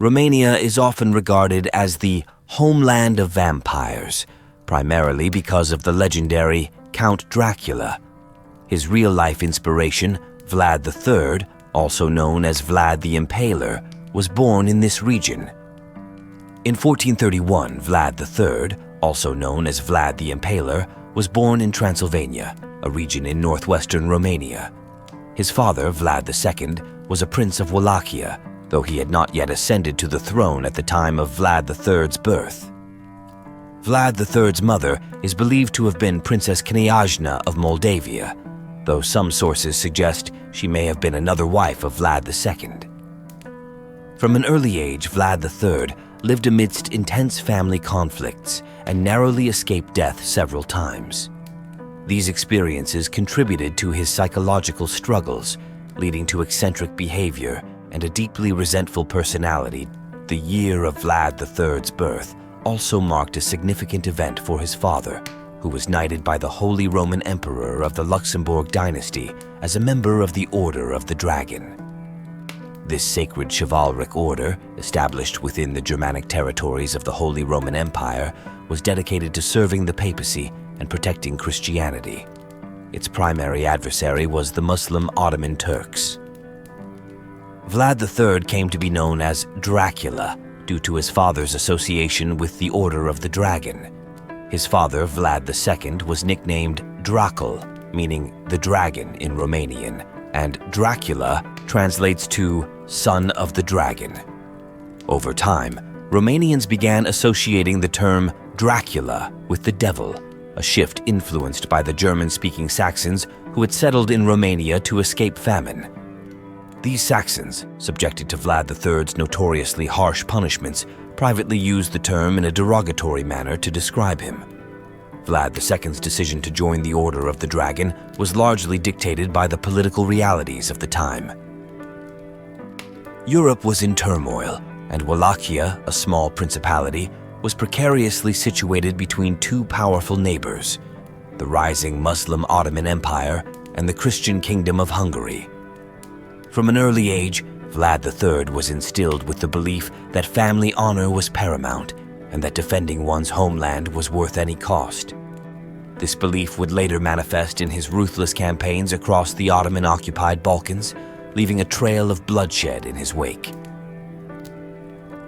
Romania is often regarded as the homeland of vampires, primarily because of the legendary Count Dracula. His real-life inspiration, Vlad III, also known as Vlad the Impaler, was born in this region. In 1431, Vlad III, also known as Vlad the Impaler, was born in Transylvania, a region in northwestern Romania. His father, Vlad II, was a prince of Wallachia, though he had not yet ascended to the throne at the time of Vlad III's birth. Vlad III's mother is believed to have been Princess Knyazhna of Moldavia, though some sources suggest she may have been another wife of Vlad II. From an early age, Vlad III lived amidst intense family conflicts and narrowly escaped death several times. These experiences contributed to his psychological struggles, leading to eccentric behavior and a deeply resentful personality. The year of Vlad III's birth also marked a significant event for his father, who was knighted by the Holy Roman Emperor of the Luxembourg dynasty as a member of the Order of the Dragon. This sacred chivalric order, established within the Germanic territories of the Holy Roman Empire, was dedicated to serving the papacy and protecting Christianity. Its primary adversary was the Muslim Ottoman Turks. Vlad III came to be known as Dracula due to his father's association with the Order of the Dragon. His father, Vlad II, was nicknamed Dracul, meaning the dragon in Romanian, and Dracula translates to son of the dragon. Over time, Romanians began associating the term Dracula with the devil, a shift influenced by the German-speaking Saxons who had settled in Romania to escape famine. These Saxons, subjected to Vlad III's notoriously harsh punishments, privately used the term in a derogatory manner to describe him. Vlad II's decision to join the Order of the Dragon was largely dictated by the political realities of the time. Europe was in turmoil, and Wallachia, a small principality, was precariously situated between two powerful neighbors, the rising Muslim Ottoman Empire and the Christian Kingdom of Hungary. From an early age, Vlad III was instilled with the belief that family honor was paramount and that defending one's homeland was worth any cost. This belief would later manifest in his ruthless campaigns across the Ottoman-occupied Balkans, leaving a trail of bloodshed in his wake.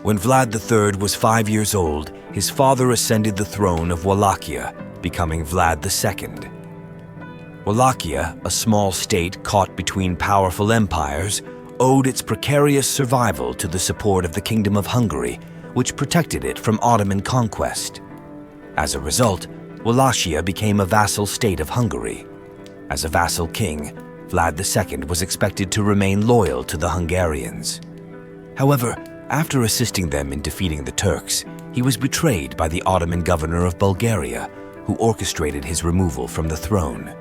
When Vlad III was 5 years old, his father ascended the throne of Wallachia, becoming Vlad II. Wallachia, a small state caught between powerful empires, owed its precarious survival to the support of the Kingdom of Hungary, which protected it from Ottoman conquest. As a result, Wallachia became a vassal state of Hungary. As a vassal king, Vlad II was expected to remain loyal to the Hungarians. However, after assisting them in defeating the Turks, he was betrayed by the Ottoman governor of Bulgaria, who orchestrated his removal from the throne.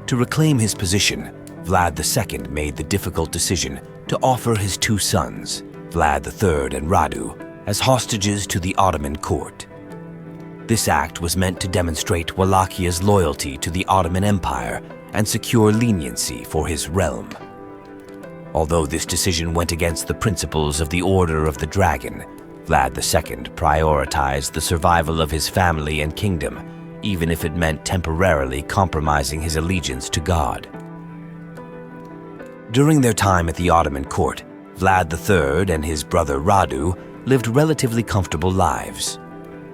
To reclaim his position, Vlad II made the difficult decision to offer his two sons, Vlad III and Radu, as hostages to the Ottoman court. This act was meant to demonstrate Wallachia's loyalty to the Ottoman Empire and secure leniency for his realm. Although this decision went against the principles of the Order of the Dragon, Vlad II prioritized the survival of his family and kingdom, even if it meant temporarily compromising his allegiance to God. During their time at the Ottoman court, Vlad III and his brother Radu lived relatively comfortable lives.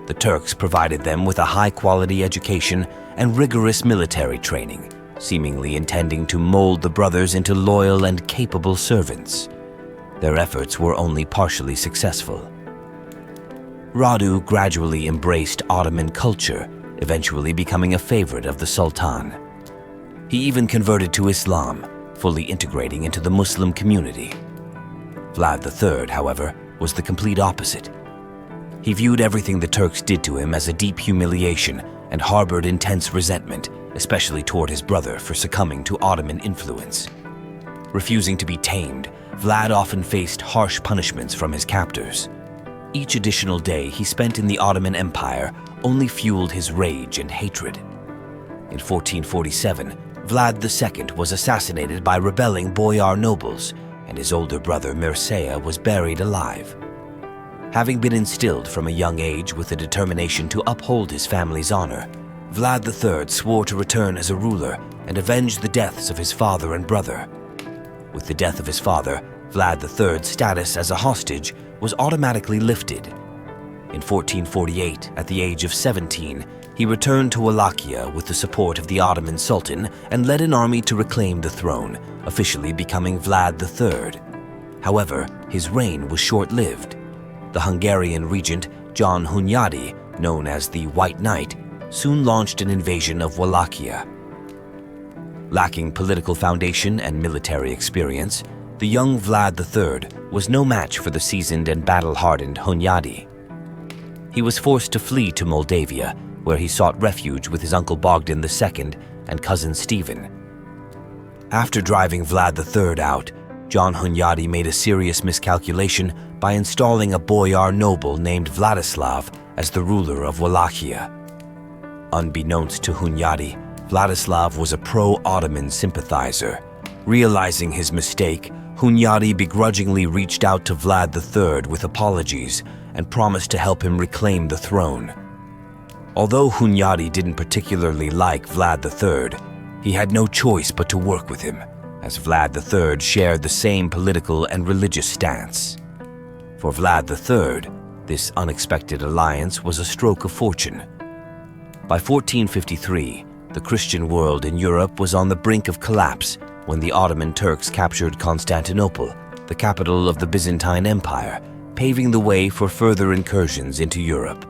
The Turks provided them with a high-quality education and rigorous military training, seemingly intending to mold the brothers into loyal and capable servants. Their efforts were only partially successful. Radu gradually embraced Ottoman culture, eventually becoming a favorite of the Sultan. He even converted to Islam, fully integrating into the Muslim community. Vlad III, however, was the complete opposite. He viewed everything the Turks did to him as a deep humiliation and harbored intense resentment, especially toward his brother for succumbing to Ottoman influence. Refusing to be tamed, Vlad often faced harsh punishments from his captors. Each additional day he spent in the Ottoman Empire only fueled his rage and hatred. In 1447, Vlad II was assassinated by rebelling boyar nobles, and his older brother Mircea was buried alive. Having been instilled from a young age with a determination to uphold his family's honor, Vlad III swore to return as a ruler and avenge the deaths of his father and brother. With the death of his father, Vlad III's status as a hostage was automatically lifted. In 1448, at the age of 17, he returned to Wallachia with the support of the Ottoman Sultan and led an army to reclaim the throne, officially becoming Vlad III. However, his reign was short-lived. The Hungarian regent, John Hunyadi, known as the White Knight, soon launched an invasion of Wallachia. Lacking political foundation and military experience, the young Vlad III was no match for the seasoned and battle-hardened Hunyadi. He was forced to flee to Moldavia, where he sought refuge with his uncle Bogdan II and cousin Stephen. After driving Vlad III out, John Hunyadi made a serious miscalculation by installing a boyar noble named Vladislav as the ruler of Wallachia. Unbeknownst to Hunyadi, Vladislav was a pro-Ottoman sympathizer. Realizing his mistake, Hunyadi begrudgingly reached out to Vlad III with apologies and promised to help him reclaim the throne. Although Hunyadi didn't particularly like Vlad III, he had no choice but to work with him, as Vlad III shared the same political and religious stance. For Vlad III, this unexpected alliance was a stroke of fortune. By 1453, the Christian world in Europe was on the brink of collapse when the Ottoman Turks captured Constantinople, the capital of the Byzantine Empire, paving the way for further incursions into Europe.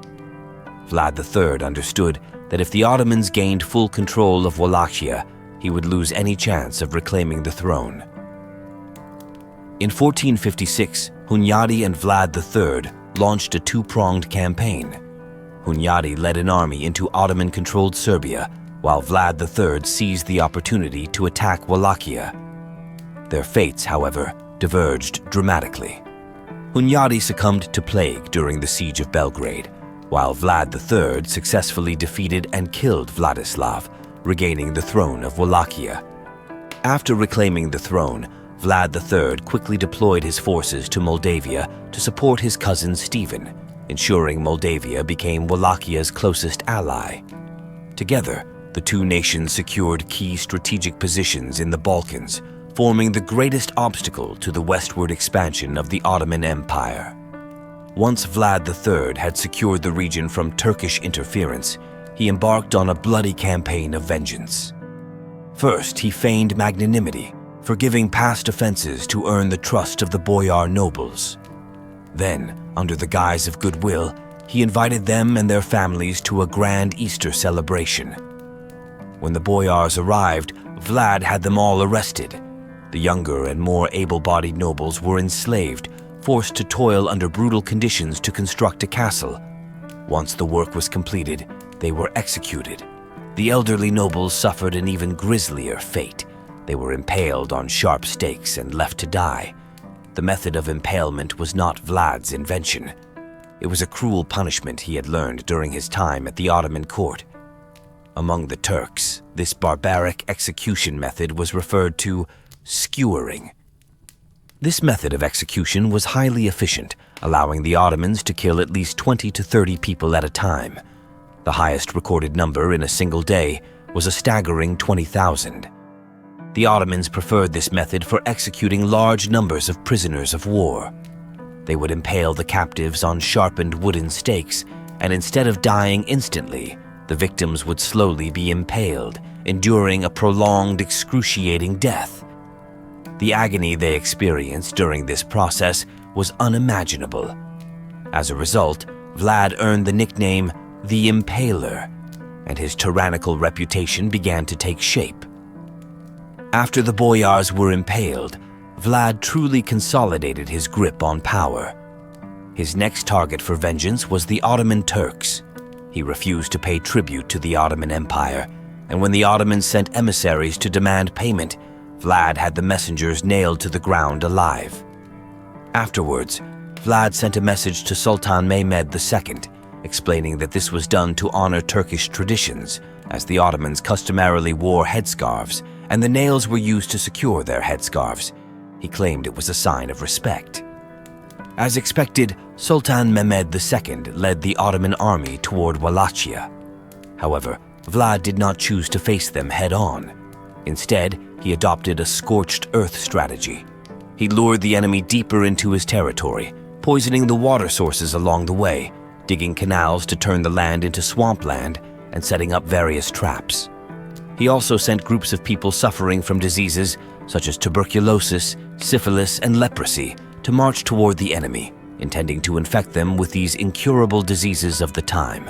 Vlad III understood that if the Ottomans gained full control of Wallachia, he would lose any chance of reclaiming the throne. In 1456, Hunyadi and Vlad III launched a two-pronged campaign. Hunyadi led an army into Ottoman-controlled Serbia, while Vlad III seized the opportunity to attack Wallachia. Their fates, however, diverged dramatically. Hunyadi succumbed to plague during the siege of Belgrade, while Vlad III successfully defeated and killed Vladislav, regaining the throne of Wallachia. After reclaiming the throne, Vlad III quickly deployed his forces to Moldavia to support his cousin Stephen, ensuring Moldavia became Wallachia's closest ally. Together, the two nations secured key strategic positions in the Balkans, forming the greatest obstacle to the westward expansion of the Ottoman Empire. Once Vlad III had secured the region from Turkish interference, he embarked on a bloody campaign of vengeance. First, he feigned magnanimity, forgiving past offenses to earn the trust of the boyar nobles. Then, under the guise of goodwill, he invited them and their families to a grand Easter celebration. When the boyars arrived, Vlad had them all arrested. The younger and more able-bodied nobles were enslaved, forced to toil under brutal conditions to construct a castle. Once the work was completed, they were executed. The elderly nobles suffered an even grislier fate. They were impaled on sharp stakes and left to die. The method of impalement was not Vlad's invention. It was a cruel punishment he had learned during his time at the Ottoman court. Among the Turks, this barbaric execution method was referred to skewering. This method of execution was highly efficient, allowing the Ottomans to kill at least 20 to 30 people at a time. The highest recorded number in a single day was a staggering 20,000. The Ottomans preferred this method for executing large numbers of prisoners of war. They would impale the captives on sharpened wooden stakes, and instead of dying instantly, the victims would slowly be impaled, enduring a prolonged, excruciating death. The agony they experienced during this process was unimaginable. As a result, Vlad earned the nickname the Impaler, and his tyrannical reputation began to take shape. After the boyars were impaled, Vlad truly consolidated his grip on power. His next target for vengeance was the Ottoman Turks. He refused to pay tribute to the Ottoman Empire, and when the Ottomans sent emissaries to demand payment, Vlad had the messengers nailed to the ground alive. Afterwards, Vlad sent a message to Sultan Mehmed II, explaining that this was done to honor Turkish traditions, as the Ottomans customarily wore headscarves, and the nails were used to secure their headscarves. He claimed it was a sign of respect. As expected, Sultan Mehmed II led the Ottoman army toward Wallachia. However, Vlad did not choose to face them head-on. Instead, he adopted a scorched earth strategy. He lured the enemy deeper into his territory, poisoning the water sources along the way, digging canals to turn the land into swampland, and setting up various traps. He also sent groups of people suffering from diseases such as tuberculosis, syphilis, and leprosy to march toward the enemy, intending to infect them with these incurable diseases of the time.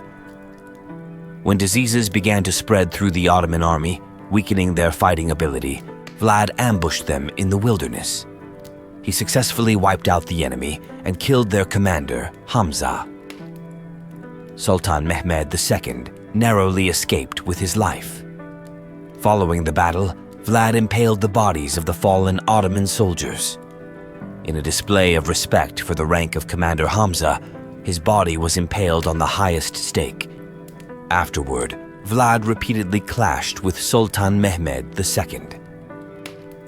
When diseases began to spread through the Ottoman army, weakening their fighting ability, Vlad ambushed them in the wilderness. He successfully wiped out the enemy and killed their commander, Hamza. Sultan Mehmed II narrowly escaped with his life. Following the battle, Vlad impaled the bodies of the fallen Ottoman soldiers. In a display of respect for the rank of Commander Hamza, his body was impaled on the highest stake. Afterward, Vlad repeatedly clashed with Sultan Mehmed II.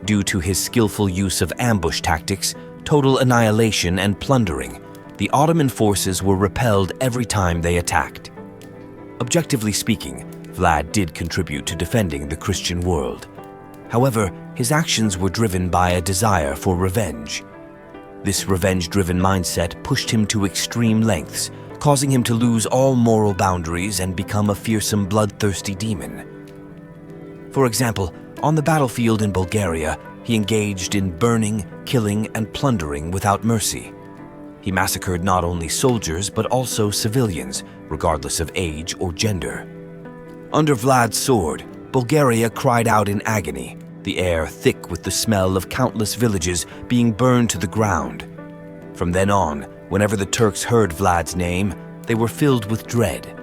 Due to his skillful use of ambush tactics, total annihilation, and plundering, the Ottoman forces were repelled every time they attacked. Objectively speaking, Vlad did contribute to defending the Christian world. However, his actions were driven by a desire for revenge. This revenge-driven mindset pushed him to extreme lengths, causing him to lose all moral boundaries and become a fearsome, bloodthirsty demon. For example, on the battlefield in Bulgaria, he engaged in burning, killing, and plundering without mercy. He massacred not only soldiers but also civilians, regardless of age or gender. Under Vlad's sword, Bulgaria cried out in agony, the air thick with the smell of countless villages being burned to the ground. From then on, whenever the Turks heard Vlad's name, they were filled with dread.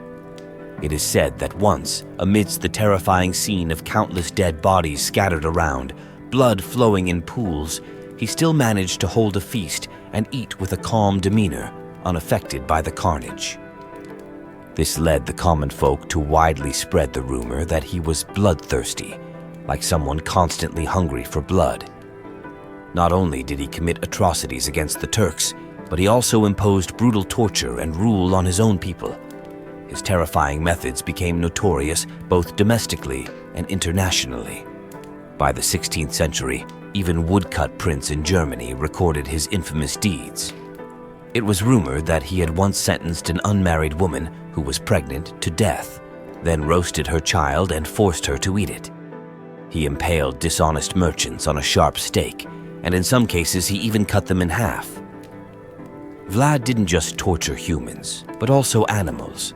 It is said that once, amidst the terrifying scene of countless dead bodies scattered around, blood flowing in pools, he still managed to hold a feast and eat with a calm demeanor, unaffected by the carnage. This led the common folk to widely spread the rumor that he was bloodthirsty, like someone constantly hungry for blood. Not only did he commit atrocities against the Turks, but he also imposed brutal torture and rule on his own people. His terrifying methods became notorious both domestically and internationally. By the 16th century, even woodcut prints in Germany recorded his infamous deeds. It was rumored that he had once sentenced an unmarried woman who was pregnant to death, then roasted her child and forced her to eat it. He impaled dishonest merchants on a sharp stake, and in some cases he even cut them in half. Vlad didn't just torture humans, but also animals.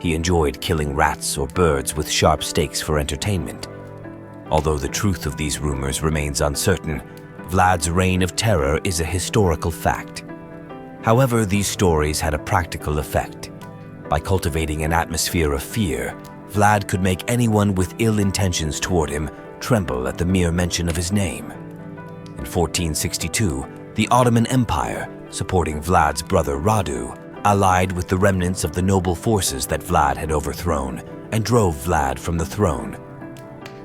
He enjoyed killing rats or birds with sharp stakes for entertainment. Although the truth of these rumors remains uncertain, Vlad's reign of terror is a historical fact. However, these stories had a practical effect. By cultivating an atmosphere of fear, Vlad could make anyone with ill intentions toward him tremble at the mere mention of his name. In 1462, the Ottoman Empire, supporting Vlad's brother Radu, allied with the remnants of the noble forces that Vlad had overthrown and drove Vlad from the throne.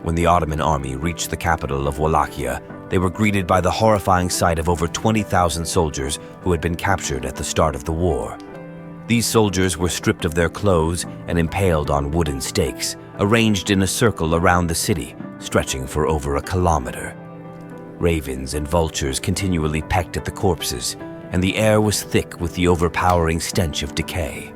When the Ottoman army reached the capital of Wallachia, they were greeted by the horrifying sight of over 20,000 soldiers who had been captured at the start of the war. These soldiers were stripped of their clothes and impaled on wooden stakes, arranged in a circle around the city, stretching for over a kilometer. Ravens and vultures continually pecked at the corpses, and the air was thick with the overpowering stench of decay.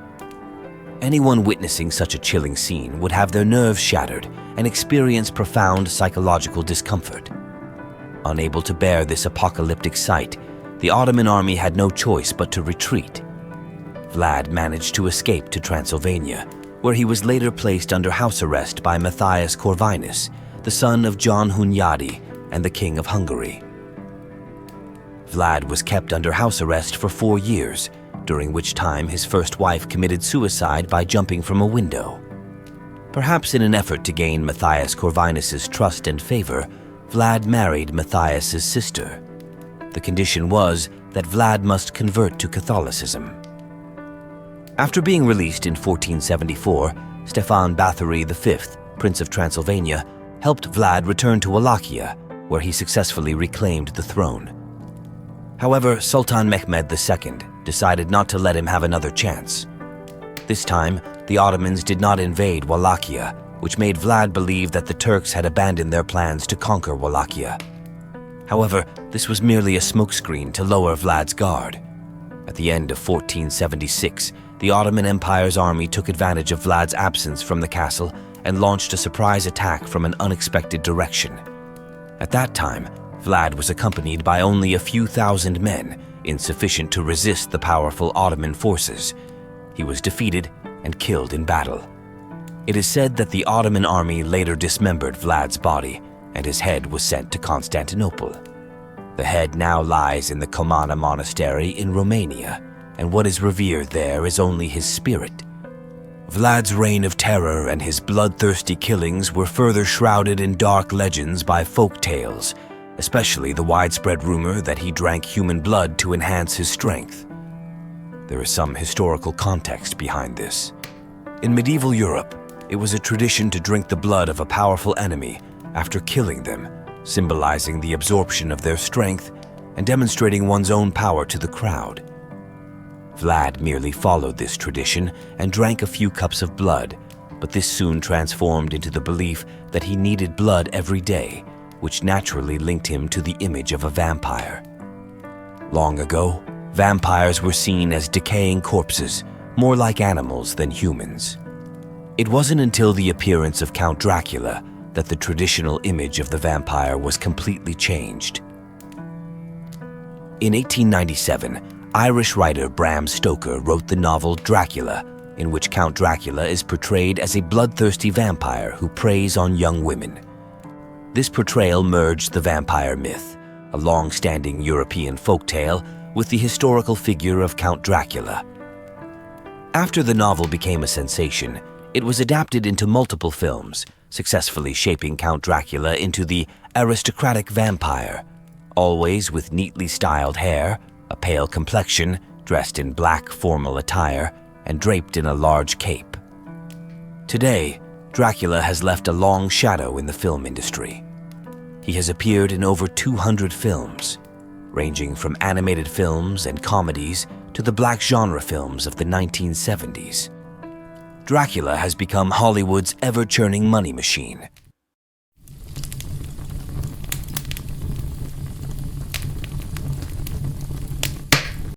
Anyone witnessing such a chilling scene would have their nerves shattered and experience profound psychological discomfort. Unable to bear this apocalyptic sight, the Ottoman army had no choice but to retreat. Vlad managed to escape to Transylvania, where he was later placed under house arrest by Matthias Corvinus, the son of John Hunyadi and the King of Hungary. Vlad was kept under house arrest for 4 years, during which time his first wife committed suicide by jumping from a window. Perhaps in an effort to gain Matthias Corvinus's trust and favor, Vlad married Matthias's sister. The condition was that Vlad must convert to Catholicism. After being released in 1474, Stefan Bathory V, Prince of Transylvania, helped Vlad return to Wallachia, where he successfully reclaimed the throne. However, Sultan Mehmed II decided not to let him have another chance. This time, the Ottomans did not invade Wallachia, which made Vlad believe that the Turks had abandoned their plans to conquer Wallachia. However, this was merely a smokescreen to lower Vlad's guard. At the end of 1476, the Ottoman Empire's army took advantage of Vlad's absence from the castle and launched a surprise attack from an unexpected direction. At that time, Vlad was accompanied by only a few thousand men, insufficient to resist the powerful Ottoman forces. He was defeated and killed in battle. It is said that the Ottoman army later dismembered Vlad's body, and his head was sent to Constantinople. The head now lies in the Comana Monastery in Romania, and what is revered there is only his spirit. Vlad's reign of terror and his bloodthirsty killings were further shrouded in dark legends by folk tales, especially the widespread rumor that he drank human blood to enhance his strength. There is some historical context behind this. In medieval Europe, it was a tradition to drink the blood of a powerful enemy after killing them, symbolizing the absorption of their strength and demonstrating one's own power to the crowd. Vlad merely followed this tradition and drank a few cups of blood, but this soon transformed into the belief that he needed blood every day, which naturally linked him to the image of a vampire. Long ago, vampires were seen as decaying corpses, more like animals than humans. It wasn't until the appearance of Count Dracula that the traditional image of the vampire was completely changed. In 1897, Irish writer Bram Stoker wrote the novel Dracula, in which Count Dracula is portrayed as a bloodthirsty vampire who preys on young women. This portrayal merged the vampire myth, a long-standing European folktale, with the historical figure of Count Dracula. After the novel became a sensation, it was adapted into multiple films, successfully shaping Count Dracula into the aristocratic vampire, always with neatly styled hair, a pale complexion, dressed in black formal attire, and draped in a large cape. Today, Dracula has left a long shadow in the film industry. He has appeared in over 200 films, ranging from animated films and comedies to the black genre films of the 1970s. Dracula has become Hollywood's ever-churning money machine,